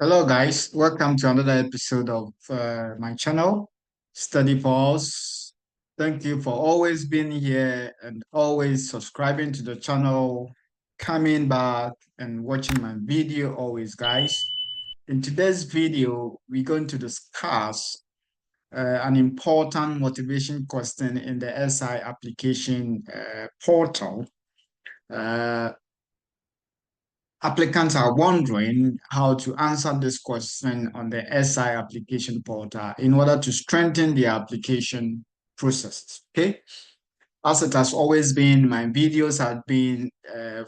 Hello, guys. Welcome to another episode of my channel, Study Pulse. Thank you for always being here and always subscribing to the channel, coming back and watching my video always, guys. In today's video, we're going to discuss an important motivation question in the SI application portal. Uh, Applicants are wondering how to answer this question on the SI application portal in order to strengthen the application process. Okay. As it has always been, my videos have been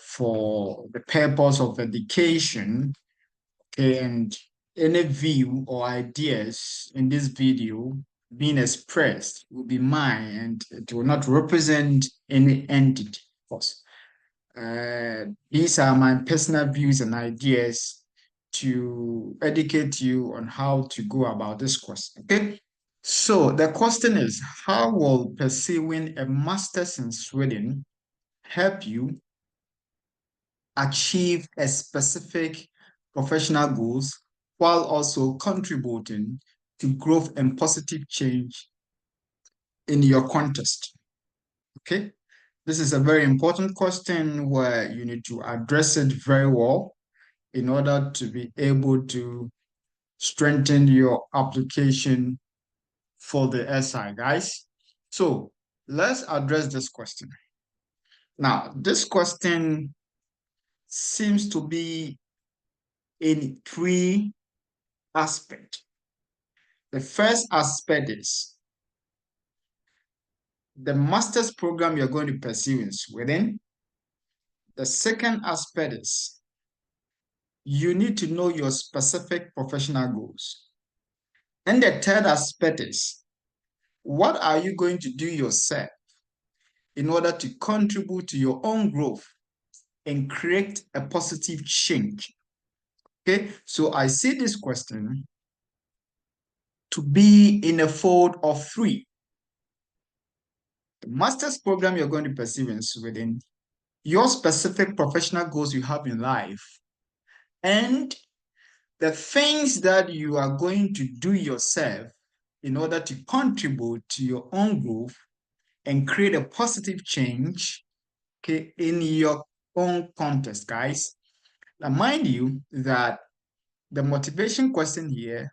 for the purpose of education. Okay, and any view or ideas in this video being expressed will be mine and it will not represent any entity. Of course. These are my personal views and ideas to educate you on how to go about this question. Okay. So the question is, how will pursuing a master's in Sweden help you achieve a specific professional goals while also contributing to growth and positive change in your context? Okay. This is a very important question where you need to address it very well in order to be able to strengthen your application for the SI, guys. So let's address this question. Now, this question seems to be in three aspects. The first aspect is the master's program you're going to pursue in Sweden. The second aspect is you need to know your specific professional goals. And the third aspect is what are you going to do yourself in order to contribute to your own growth and create a positive change? Okay, so I see this question to be in a fold of three. The master's program you're going to pursue in Sweden, your specific professional goals you have in life, and the things that you are going to do yourself in order to contribute to your own growth and create a positive change, okay, in your own context, guys. Now, mind you that the motivation question here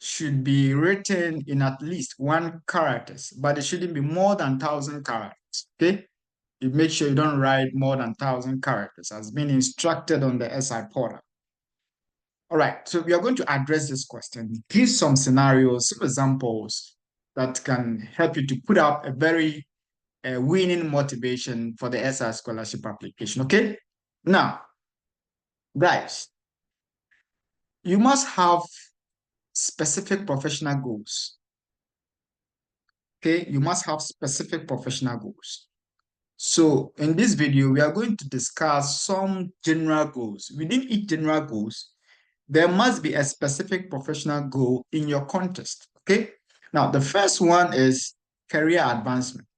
should be written in at least 1 characters, but it shouldn't be more than 1,000 characters, okay? You make sure you don't write more than 1,000 characters as being instructed on the SI portal. All right, so we are going to address this question, give some scenarios, some examples that can help you to put up a very winning motivation for the SI scholarship application, okay? Now, guys, you must have specific professional goals, okay? You must have specific professional goals. So in this video, we are going to discuss some general goals. Within each general goals, there must be a specific professional goal in your context, okay? Now, the first one is career advancement.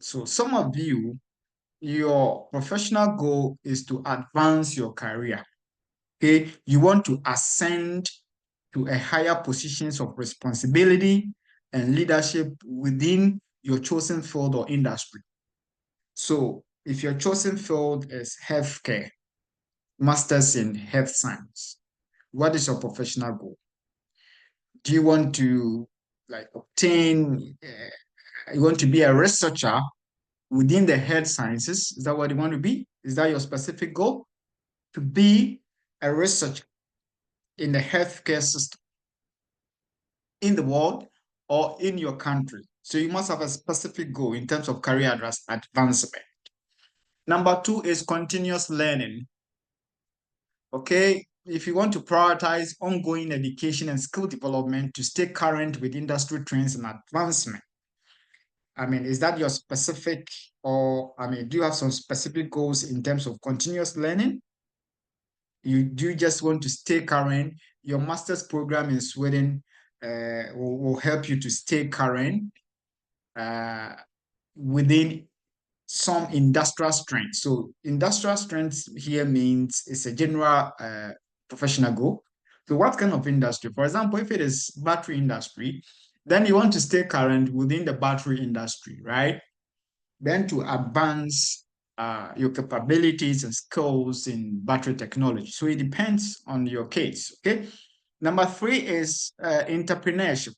So some of you, your professional goal is to advance your career, okay? You want to ascend to a higher positions of responsibility and leadership within your chosen field or industry. So if your chosen field is healthcare, masters in health science, what is your professional goal? Do you want to obtain, you want to be a researcher within the health sciences? Is that what you want to be? Is that your specific goal? To be a researcher in the healthcare system in the world or in your country. So you must have a specific goal in terms of career advancement. Number two is continuous learning. Okay, if you want to prioritize ongoing education and skill development to stay current with industry trends and advancement. I mean, is that your specific, or I mean, do you have some specific goals in terms of continuous learning? Do you just want to stay current? Your master's program in Sweden will help you to stay current within some industrial strength. So industrial strength here means it's a general professional goal. So what kind of industry? For example, if it is battery industry, then you want to stay current within the battery industry, right? Then to advance your capabilities and skills in battery technology. So it depends on your case, okay? Number three is entrepreneurship.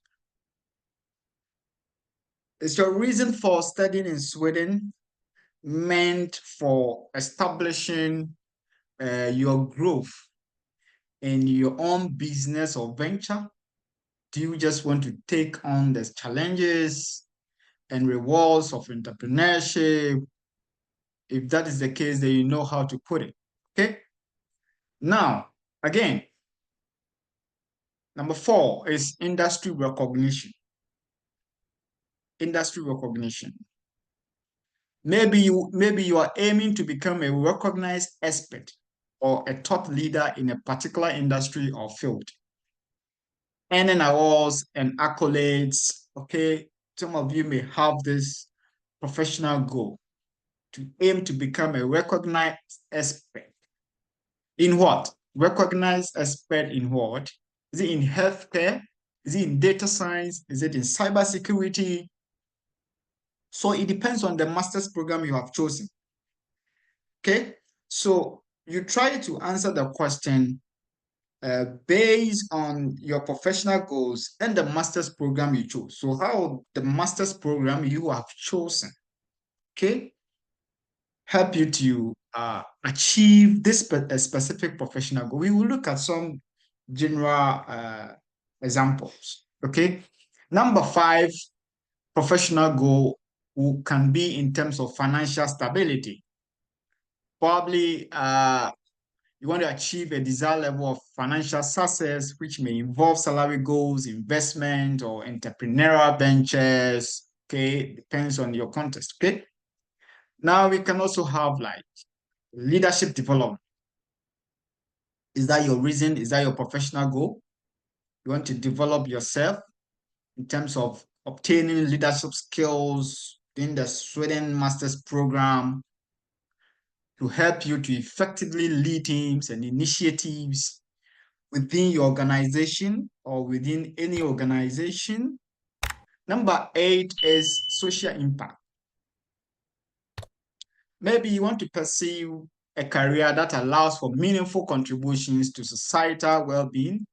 Is your reason for studying in Sweden meant for establishing your growth in your own business or venture? Do you just want to take on the challenges and rewards of entrepreneurship? If that is the case, then you know how to put it. Okay. Now, again, number four is industry recognition. Industry recognition. Maybe you are aiming to become a recognized expert or a thought leader in a particular industry or field, earning awards and accolades. Okay, some of you may have this professional goal to aim to become a recognized expert in what? Recognized expert in what? Is it in healthcare? Is it in data science? Is it in cybersecurity? So it depends on the master's program you have chosen. Okay, so you try to answer the question based on your professional goals and the master's program you chose. So how the master's program you have chosen, okay, help you to achieve this specific professional goal. We will look at some general examples, okay? Number five, professional goal can be in terms of financial stability. Probably you want to achieve a desired level of financial success, which may involve salary goals, investment, or entrepreneurial ventures. Okay, depends on your context. Okay. Now we can also have like leadership development. Is that your reason? Is that your professional goal? You want to develop yourself in terms of obtaining leadership skills in the Sweden Master's Program to help you to effectively lead teams and initiatives within your organization or within any organization. Number eight is social impact. Maybe you want to pursue a career that allows for meaningful contributions to societal well-being,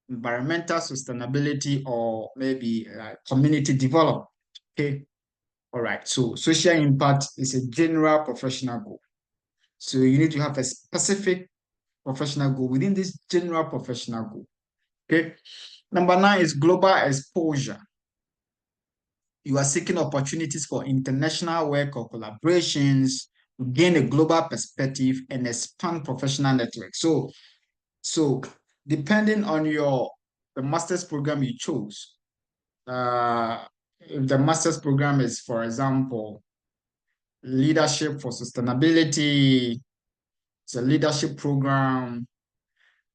environmental sustainability, or maybe community development. Okay. All right. So social impact is a general professional goal. So you need to have a specific professional goal within this general professional goal. Okay. Number nine is global exposure. You are seeking opportunities for international work or collaborations to gain a global perspective and expand professional network. So depending on the master's program you chose, if the master's program is, for example, leadership for sustainability, it's a leadership program,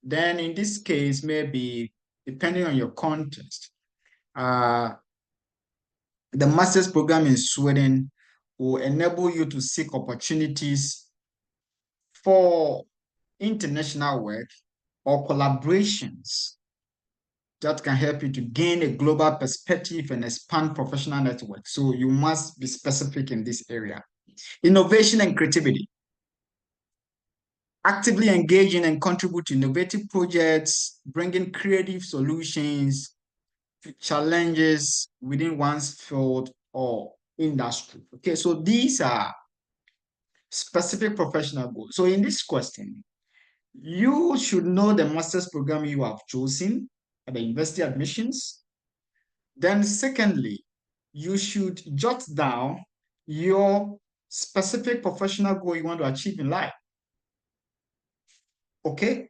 then in this case, maybe depending on your context, the master's program in Sweden will enable you to seek opportunities for international work or collaborations that can help you to gain a global perspective and expand professional network. So you must be specific in this area. Innovation and creativity. Actively engaging and contribute to innovative projects, bringing creative solutions to challenges within one's field or industry. Okay, so these are specific professional goals. So in this question, you should know the master's program you have chosen at the university admissions. Then secondly, you should jot down your specific professional goal you want to achieve in life. Okay?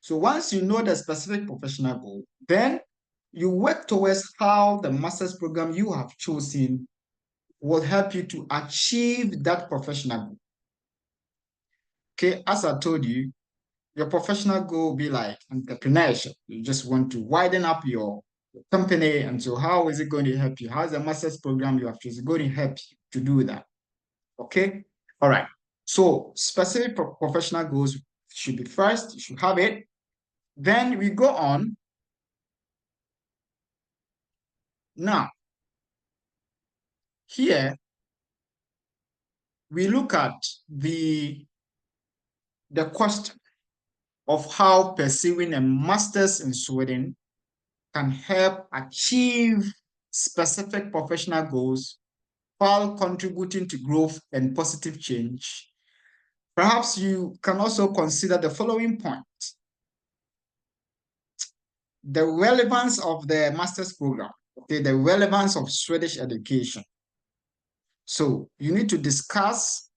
So once you know the specific professional goal, then you work towards how the master's program you have chosen will help you to achieve that professional goal. Okay, as I told you, your professional goal will be like entrepreneurship. You just want to widen up your company. And so how is it going to help you? How is the master's program you have chosen going to help you to do that? Okay. All right. So specific professional goals should be first, you should have it. Then we go on. Now, here we look at the question of how pursuing a master's in Sweden can help achieve specific professional goals while contributing to growth and positive change. Perhaps you can also consider the following point: the relevance of the master's program, okay, the relevance of Swedish education. So you need to discuss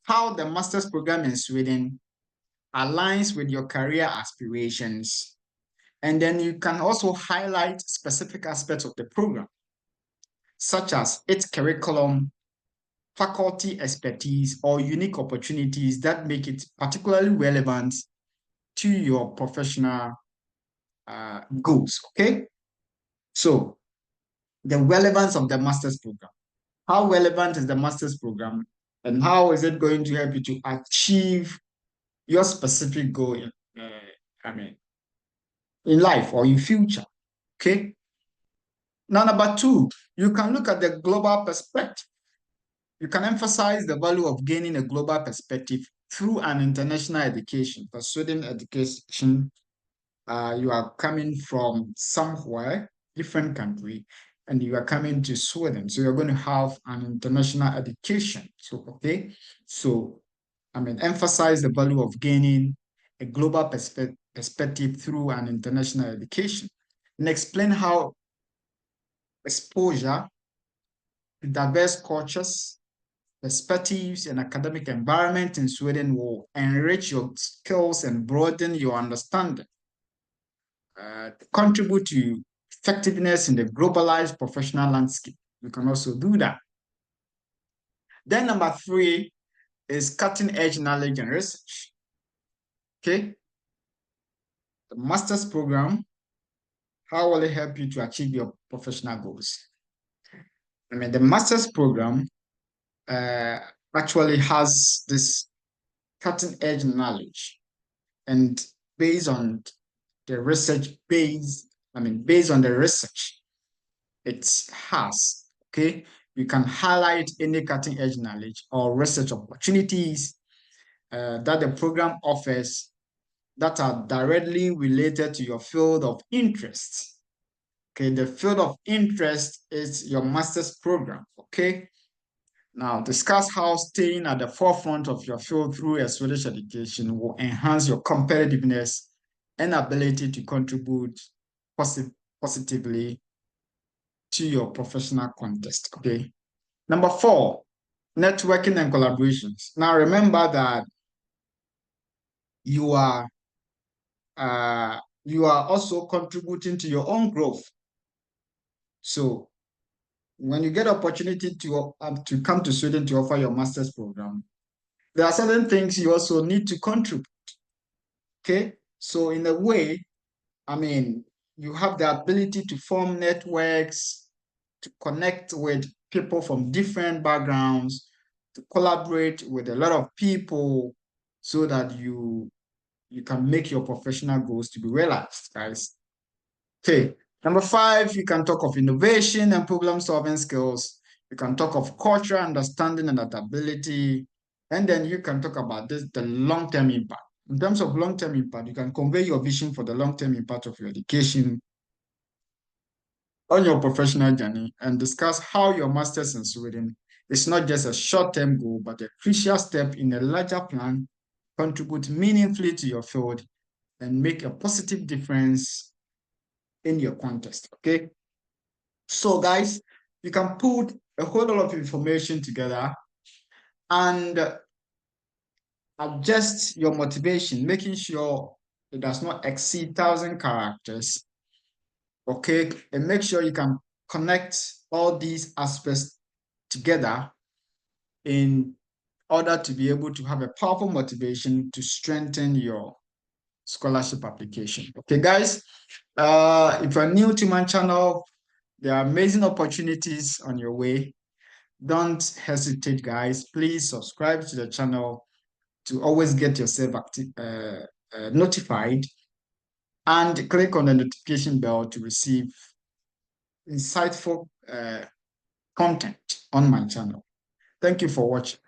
how the master's program in Sweden aligns with your career aspirations. And then you can also highlight specific aspects of the program, such as its curriculum, faculty expertise, or unique opportunities that make it particularly relevant to your professional goals. Okay. So the relevance of the master's program. How relevant is the master's program, and how is it going to help you to achieve your specific goal in, I mean, in life or in future? Okay. Now, number two, you can look at the global perspective. You can emphasize the value of gaining a global perspective through an international education. For student education, you are coming from somewhere, different country, and you are coming to Sweden. So you're going to have an international education. So, okay. So, emphasize the value of gaining a global perspective through an international education. And explain how exposure to diverse cultures, perspectives, and academic environment in Sweden will enrich your skills and broaden your understanding, contribute to effectiveness in the globalized professional landscape. You can also do that. Then number three is cutting edge knowledge and research. Okay. The master's program, how will it help you to achieve your professional goals? The master's program uh, actually has this cutting edge knowledge, and based on the research based on the research it has, okay, you can highlight any cutting edge knowledge or research opportunities that the program offers that are directly related to your field of interest. Okay, the field of interest is your master's program, okay? Now, discuss how staying at the forefront of your field through a Swedish education will enhance your competitiveness and ability to contribute positively to your professional context. Okay. Number four, networking and collaborations. Now, remember that you are also contributing to your own growth. So when you get opportunity to come to Sweden to offer your master's program, there are certain things you also need to contribute. Okay. So in a way, you have the ability to form networks, to connect with people from different backgrounds, to collaborate with a lot of people so that you can make your professional goals to be realized, guys. Okay. Number five, you can talk of innovation and problem-solving skills. You can talk of cultural understanding and adaptability. And then you can talk about the long-term impact. In terms of long-term impact, you can convey your vision for the long-term impact of your education on your professional journey and discuss how your master's in Sweden is not just a short-term goal, but a crucial step in a larger plan, contribute meaningfully to your field, and make a positive difference in your context. Okay. So, guys, you can put a whole lot of information together and adjust your motivation, making sure it does not exceed 1,000 characters. Okay. And make sure you can connect all these aspects together in order to be able to have a powerful motivation to strengthen your scholarship application. Okay, guys, if you're new to my channel, there are amazing opportunities on your way. Don't hesitate, guys. Please subscribe to the channel to always get yourself notified and click on the notification bell to receive insightful content on my channel. Thank you for watching.